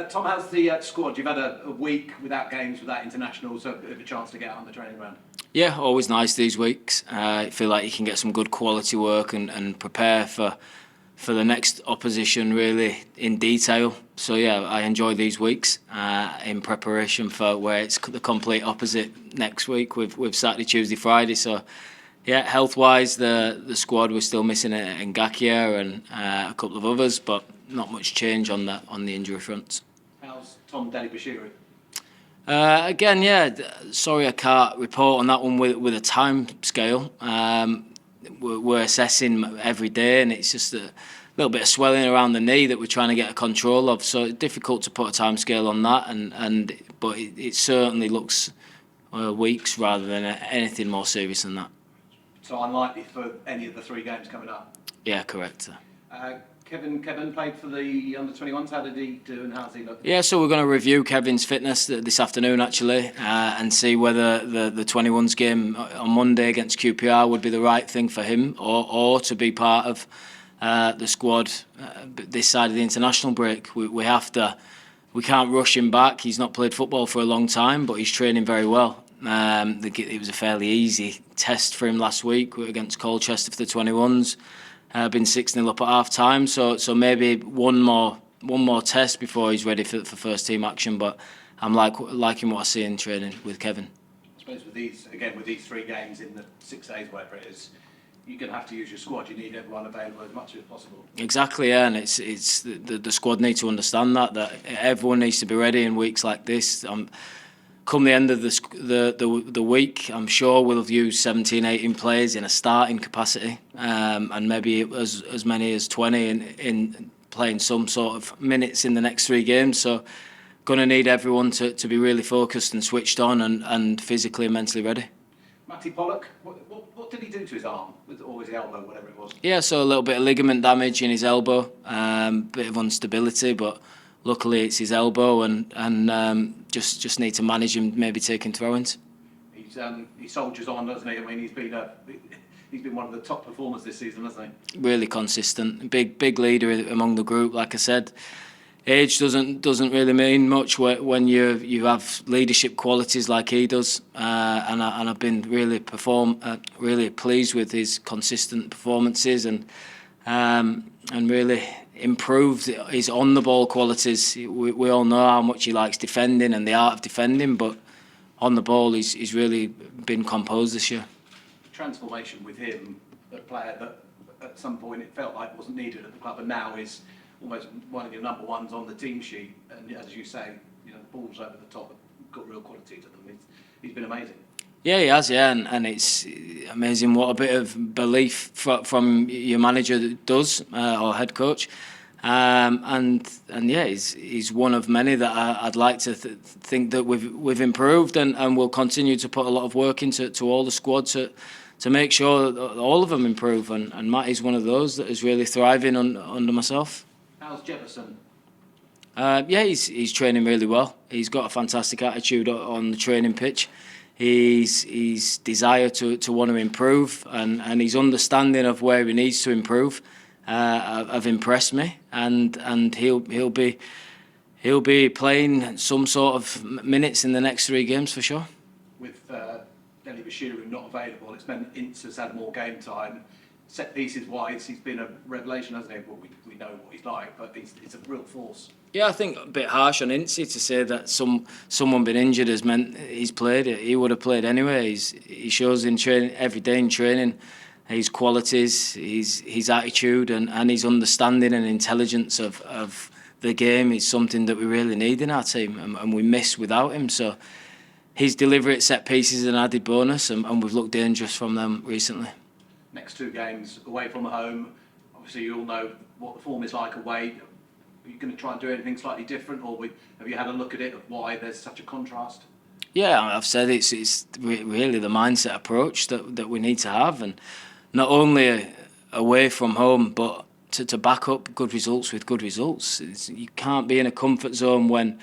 Tom, how's the squad? You've had a week without games, without internationals, so a bit of a chance to get out on the training ground. Yeah, always nice these weeks. I feel like you can get some good quality work and prepare for the next opposition really in detail. So yeah, I enjoy these weeks in preparation for where it's the complete opposite next week with Saturday, Tuesday, Friday. So yeah, health-wise, the squad, we're still missing Ngakia and a couple of others, but not much change on the injury front. How's Tom Bashiru? Again, yeah, sorry I can't report on that one with a time scale. We're assessing every day, and it's just a little bit of swelling around the knee that we're trying to get a control of. So it's difficult to put a time scale on that, but it certainly looks weeks rather than anything more serious than that. So unlikely for any of the 3 games coming up? Yeah, correct. Kevin played for the under-21s. How did he do and how's he look? Yeah, so we're going to review Kevin's fitness this afternoon actually and see whether the 21s game on Monday against QPR would be the right thing for him or to be part of the squad this side of the international break. We can't rush him back. He's not played football for a long time, but he's training very well. It was a fairly easy test for him last week against Colchester for the 21s. Been 6-0 up at half time, so maybe one more test before he's ready for first team action. But I'm liking what I see in training with Kevin. I suppose with these 3 games in the 6 days, whatever it is, you're going to have to use your squad. You need everyone available as much as possible. Exactly, yeah, and it's the squad need to understand that everyone needs to be ready in weeks like this. Come the end of the week, I'm sure we'll have used 17, 18 players in a starting capacity, and maybe as many as 20 in playing some sort of minutes in the next 3 games. So, going to need everyone to be really focused and switched on and physically and mentally ready. Mattie Pollock, what did he do to his arm or his elbow, whatever it was? Yeah, so a little bit of ligament damage in his elbow, bit of instability, but luckily it's his elbow and just need to manage him, maybe taking throw-ins. He soldiers on, doesn't he? I mean, he's been one of the top performers this season, hasn't he? Really consistent, big leader among the group. Like I said, age doesn't really mean much when you have leadership qualities like he does. And I've been really pleased with his consistent performances and really improved his on-the-ball qualities. We all know how much he likes defending and the art of defending, but on the ball he's really been composed this year. Transformation with him, a player that at some point it felt like wasn't needed at the club and now is almost one of your number ones on the team sheet, and as you say, balls over the top have got real quality to them. He's been amazing. Yeah, he has, yeah, and it's amazing what a bit of belief from your manager does, or head coach, and yeah, he's one of many that I'd like to think that we've improved and will continue to put a lot of work into all the squad to make sure that all of them improve, and Mattie's one of those that is really thriving under myself. How's Jefferson? Yeah, he's training really well. He's got a fantastic attitude on the training pitch. His desire to want to improve and his understanding of where he needs to improve have impressed me, and he'll be playing some sort of minutes in the next 3 games for sure. With Bashiru not available, it's meant Ince has had more game time. Set pieces wise, he's been a revelation, hasn't he? Well, we know what he's like, but he's a real force. Yeah, I think a bit harsh on Ince to say that someone been injured has meant he's played it. He would have played anyway. He shows in training every day in training his qualities, his attitude, and his understanding and intelligence of the game is something that we really need in our team, and we miss without him. So his delivery at set pieces is an added bonus, and we've looked dangerous from them recently. Next 2 games away from home, obviously you all know what the form is like away. Are you going to try and do anything slightly different, or have you had a look at it of why there's such a contrast? Yeah, I've said it's really the mindset approach that we need to have, and not only away from home, but to back up good results with good results. You can't be in a comfort zone when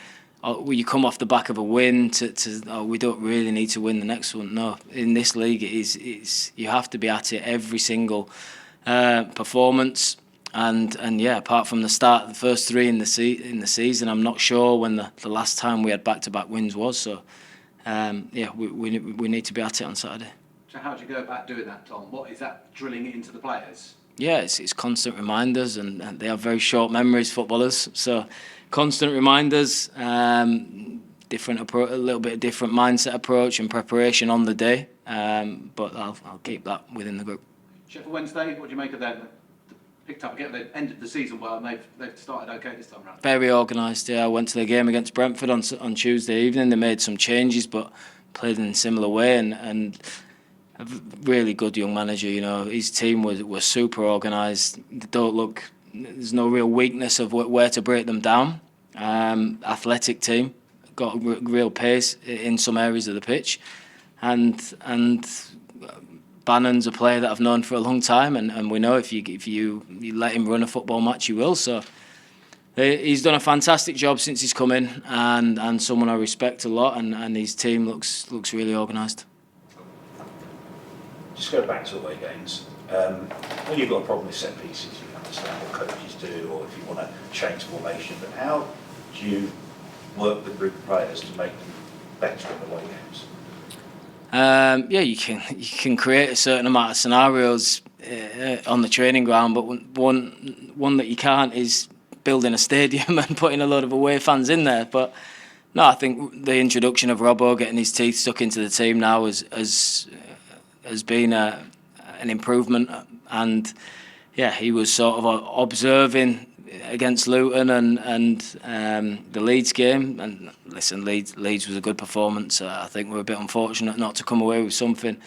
you come off the back of a win we don't really need to win the next one. No, in this league it's you have to be at it every single performance, And yeah, apart from the start, the first three in the season, I'm not sure when the last time we had back-to-back wins was. So yeah, we need to be at it on Saturday. So how do you go about doing that, Tom? What is that, drilling it into the players? Yeah, it's constant reminders, and they have very short memories, footballers. So constant reminders, a little bit of different mindset approach and preparation on the day. But I'll keep that within the group. Sheffield Wednesday, what do you make of them? Picked up again, they've ended the season well, and they've started okay this time around. Very organised. Yeah, I went to the game against Brentford on Tuesday evening. They made some changes, but played in a similar way, and a really good young manager. You know, his team was super organised. They don't look. There's no real weakness of where to break them down. Athletic team, got real pace in some areas of the pitch, and Bannon's a player that I've known for a long time, and we know if you let him run a football match, you will. So he's done a fantastic job since he's come in, and someone I respect a lot, and his team looks really organised. Just go back to away games. When you've got a problem with set pieces, you understand what coaches do, or if you want to change formation. But how do you work with a group of players to make them better in away games? Yeah, you can create a certain amount of scenarios on the training ground, but one that you can't is building a stadium and putting a lot of away fans in there. But no, I think the introduction of Robbo getting his teeth stuck into the team now has been an improvement, and yeah, he was sort of observing against Luton and the Leeds game. And listen, Leeds was a good performance. I think we're a bit unfortunate not to come away with something.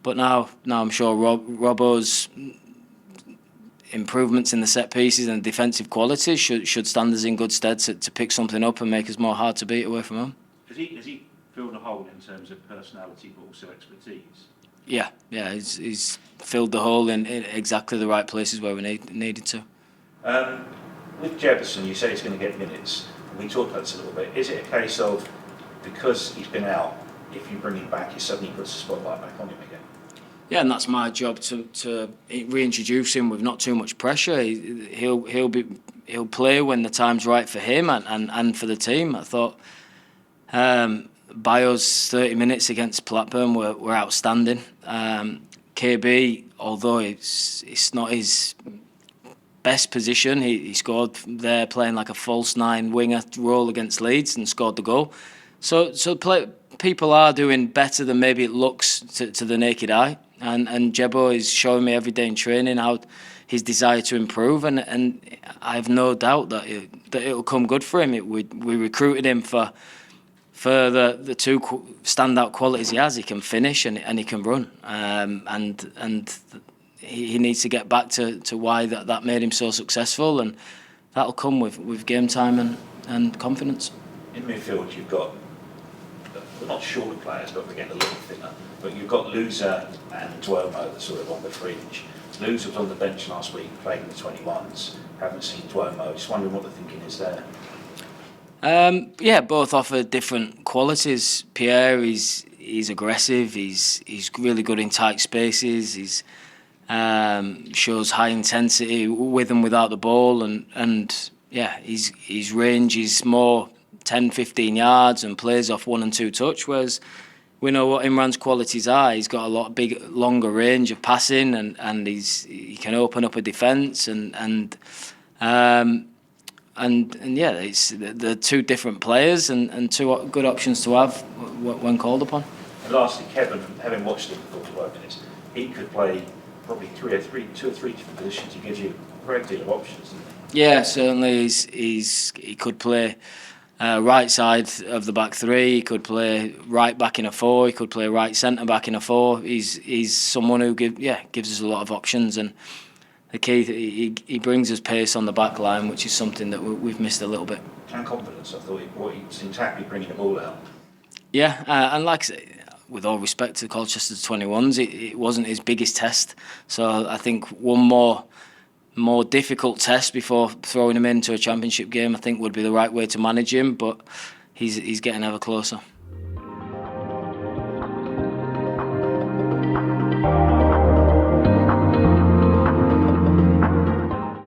But now I'm sure Robbo's improvements in the set pieces and defensive qualities should stand us in good stead to pick something up and make us more hard to beat away from home. Has he filled a hole in terms of personality but also expertise? Yeah, he's filled the hole in exactly the right places where we needed to. With Jefferson, you say he's going to get minutes. We talked about this a little bit. Is it a case of, because he's been out, if you bring him back, he suddenly puts the spotlight back on him again? Yeah, and that's my job to reintroduce him with not too much pressure. He'll play when the time's right for him and for the team. I thought Bayo's 30 minutes against Blackburn were outstanding. KB, although it's not his best position, he scored there playing like a false nine winger role against Leeds and scored the goal. So people are doing better than maybe it looks to the naked eye. And Jebo is showing me every day in training how his desire to improve, and I have no doubt that it'll come good for him. We recruited him for the two standout qualities he has. He can finish and he can run, and he needs to get back to why that made him so successful, and that'll come with game time and confidence. In midfield, you've got, well, not shorter players, but we're getting a little thinner. But you've got Loser and Duomo, that sort of on the fringe. Loser was on the bench last week, playing in the 21s. Haven't seen Duomo. Just wondering what the thinking is there. Yeah, both offer different qualities. Pierre, he's aggressive. He's really good in tight spaces. He's shows high intensity with and without the ball, and yeah, his range is more 10-15 yards and plays off 1 and 2 touch, whereas we know what Imran's qualities are. He's got a lot longer range of passing, and he can open up a defence, and yeah, they're two different players and two good options to have when called upon. And lastly, Kevin, having watched him for 45 minutes, he could play probably two or three different positions. He gives you a great deal of options, doesn't he? Yeah, certainly. He could play right side of the back three. He could play right back in a 4. He could play right centre back in a 4. He's someone who gives us a lot of options, and the key he brings us pace on the back line, which is something that we've missed a little bit. And confidence. I thought he seemed happy bringing the ball out. Yeah, and like I say, with all respect to Colchester's 21s, it wasn't his biggest test. So I think one more difficult test before throwing him into a championship game, I think, would be the right way to manage him. But he's getting ever closer.